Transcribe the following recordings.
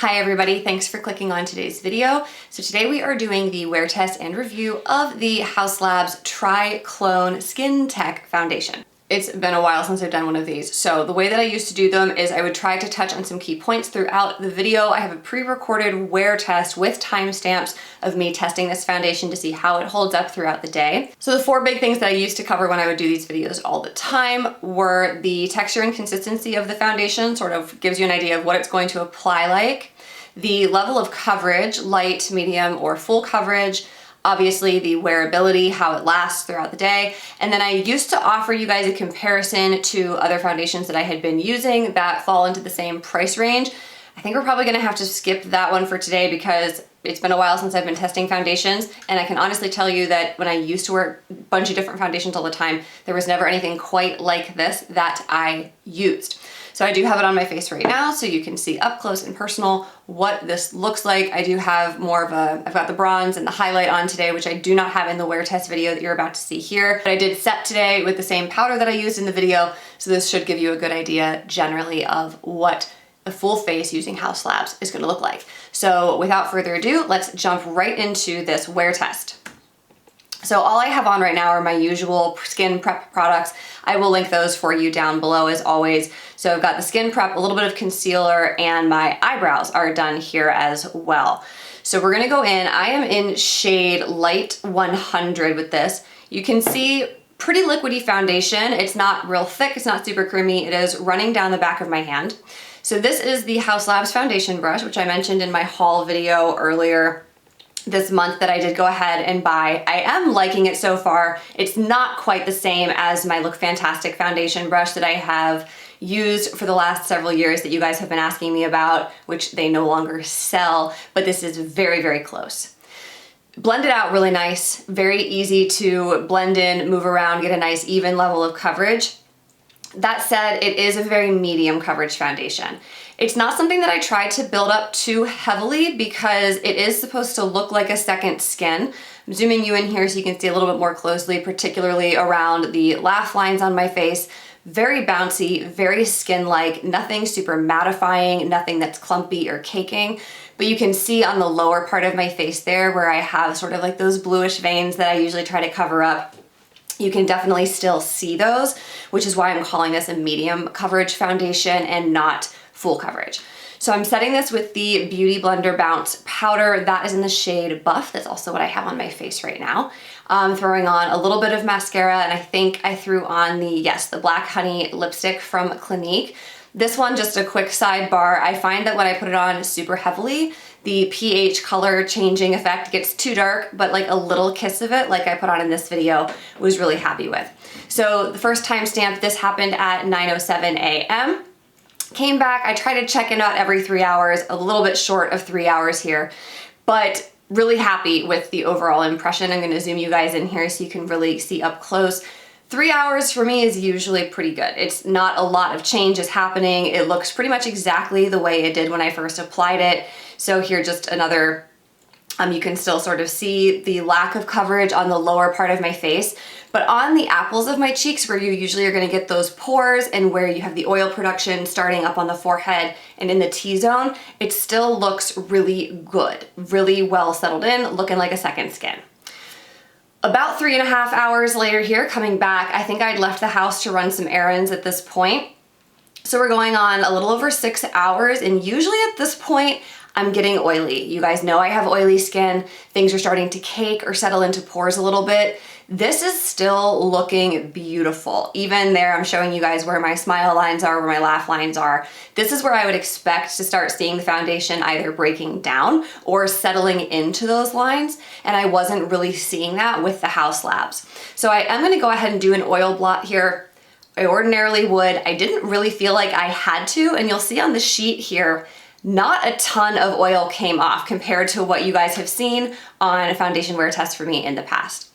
Hi everybody, thanks for clicking on today's video. So today we are doing the wear test and review of the Haus Labs Tri-Clone Skin Tech Foundation. It's been a while since I've done one of these. So the way that I used to do them is I would try to touch on some key points throughout the video. I have a pre-recorded wear test with timestamps of me testing this foundation to see how it holds up throughout the day. So the four big things that I used to cover when I would do these videos all the time were the texture and consistency of the foundation, sort of gives you an idea of what it's going to apply like, the level of coverage, light, medium, or full coverage, obviously the wearability, how it lasts throughout the day. And then I used to offer you guys a comparison to other foundations that I had been using that fall into the same price range. I think we're probably gonna have to skip that one for today because it's been a while since I've been testing foundations, and I can honestly tell you that when I used to wear a bunch of different foundations all the time, there was never anything quite like this that I used. So I do have it on my face right now so you can see up close and personal what this looks like. I do have more of I've got the bronze and the highlight on today, which I do not have in the wear test video that you're about to see here. But I did set today with the same powder that I used in the video, so this should give you a good idea generally of what a full face using Haus Labs is gonna look like. So without further ado, let's jump right into this wear test. So all I have on right now are my usual skin prep products. I will link those for you down below as always. So I've got the skin prep, a little bit of concealer, and my eyebrows are done here as well. So we're gonna go in. I am in shade Light 100 with this. You can see pretty liquidy foundation. It's not real thick, it's not super creamy. It is running down the back of my hand. So this is the Haus Labs foundation brush, which I mentioned in my haul video earlier this month that I did go ahead and buy. I am liking it so far. It's not quite the same as my Look Fantastic foundation brush that I have used for the last several years that you guys have been asking me about, which they no longer sell, but this is very, very close. Blended out really nice, very easy to blend in, move around, get a nice even level of coverage. That said, it is a very medium coverage foundation. It's not something that I tried to build up too heavily because it is supposed to look like a second skin. I'm zooming you in here so you can see a little bit more closely, particularly around the laugh lines on my face. Very bouncy, very skin-like, nothing super mattifying, nothing that's clumpy or caking. But you can see on the lower part of my face there where I have sort of like those bluish veins that I usually try to cover up. You can definitely still see those, which is why I'm calling this a medium coverage foundation and not full coverage. So I'm setting this with the Beauty Blender Bounce powder. That is in the shade Buff. That's also what I have on my face right now. I'm throwing on a little bit of mascara, and I think I threw on the Black Honey lipstick from Clinique. This one, just a quick sidebar, I find that when I put it on super heavily, the pH color changing effect gets too dark, but like a little kiss of it, like I put on in this video, was really happy with. So the first timestamp, this happened at 9:07 a.m. Came back, I try to check in about every 3 hours, a little bit short of 3 hours here, but really happy with the overall impression. I'm gonna zoom you guys in here so you can really see up close. 3 hours for me is usually pretty good. It's not a lot of change is happening. It looks pretty much exactly the way it did when I first applied it. So here, just another, you can still sort of see the lack of coverage on the lower part of my face, but on the apples of my cheeks where you usually are gonna get those pores and where you have the oil production starting up on the forehead and in the T-zone, it still looks really good, really well settled in, looking like a second skin. About 3.5 hours later here, coming back, I think I'd left the house to run some errands at this point. So we're going on a little over 6 hours, and usually at this point, I'm getting oily. You guys know I have oily skin. Things are starting to cake or settle into pores a little bit. This is still looking beautiful. Even there, I'm showing you guys where my smile lines are, where my laugh lines are. This is where I would expect to start seeing the foundation either breaking down or settling into those lines, and I wasn't really seeing that with the Haus Labs. So I am gonna go ahead and do an oil blot here. I ordinarily would. I didn't really feel like I had to, and you'll see on the sheet here, not a ton of oil came off compared to what you guys have seen on a foundation wear test for me in the past.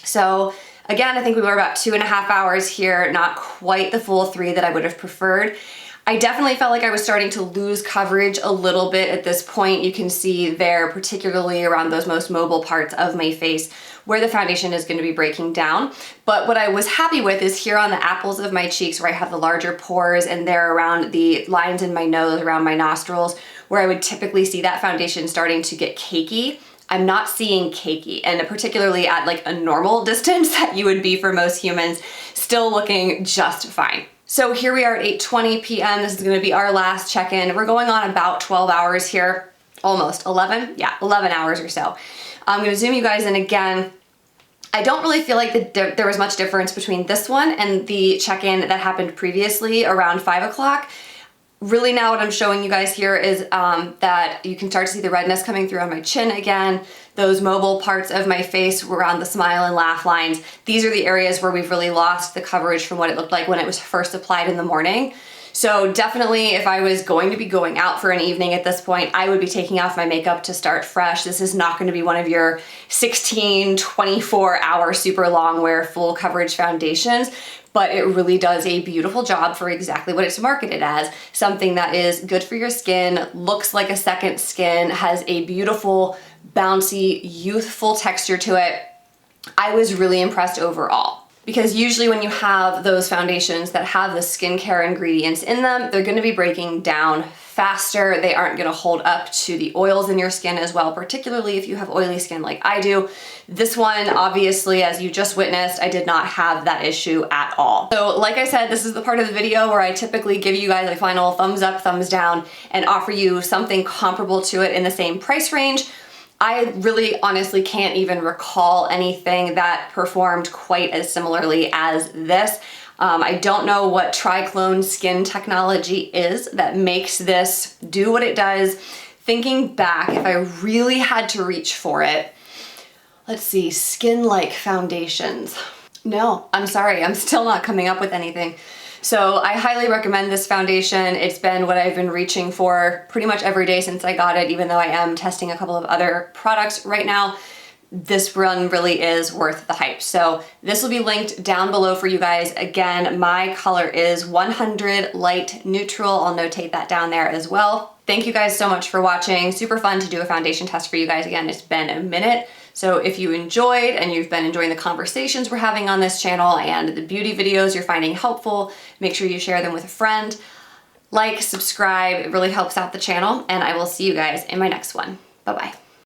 So again, I think we were about 2.5 hours here, not quite the full 3 that I would have preferred. I definitely felt like I was starting to lose coverage a little bit at this point. You can see there, particularly around those most mobile parts of my face, where the foundation is going to be breaking down. But what I was happy with is here on the apples of my cheeks where I have the larger pores, and there around the lines in my nose, around my nostrils, where I would typically see that foundation starting to get cakey. I'm not seeing cakey, and particularly at like a normal distance that you would be for most humans, still looking just fine. So here we are at 8:20 p.m. This is gonna be our last check-in. We're going on about 12 hours here, almost 11? Yeah, 11 hours or so. I'm gonna zoom you guys in again. I don't really feel like there was much difference between this one and the check-in that happened previously around 5 o'clock. Really now what I'm showing you guys here is that you can start to see the redness coming through on my chin again, those mobile parts of my face around the smile and laugh lines. These are the areas where we've really lost the coverage from what it looked like when it was first applied in the morning. So definitely if I was going to be going out for an evening at this point, I would be taking off my makeup to start fresh. This is not going to be one of your 16, 24-hour super long wear full coverage foundations, but it really does a beautiful job for exactly what it's marketed as. Something that is good for your skin, looks like a second skin, has a beautiful, bouncy, youthful texture to it. I was really impressed overall. Because usually when you have those foundations that have the skincare ingredients in them, they're gonna be breaking down faster. They aren't gonna hold up to the oils in your skin as well, particularly if you have oily skin like I do. This one, obviously, as you just witnessed, I did not have that issue at all. So like I said, this is the part of the video where I typically give you guys a final thumbs up, thumbs down, and offer you something comparable to it in the same price range. I really honestly can't even recall anything that performed quite as similarly as this. I don't know what triclone skin technology is that makes this do what it does. Thinking back, if I really had to reach for it, let's see, skin-like foundations. No, I'm sorry, I'm still not coming up with anything. So I highly recommend this foundation. It's been what I've been reaching for pretty much every day since I got it, even though I am testing a couple of other products right now. This one really is worth the hype. So this will be linked down below for you guys. Again, my color is 100 Light Neutral. I'll notate that down there as well. Thank you guys so much for watching. Super fun to do a foundation test for you guys. Again, it's been a minute. So if you enjoyed and you've been enjoying the conversations we're having on this channel and the beauty videos you're finding helpful, make sure you share them with a friend. Like, subscribe, it really helps out the channel, and I will see you guys in my next one. Bye-bye.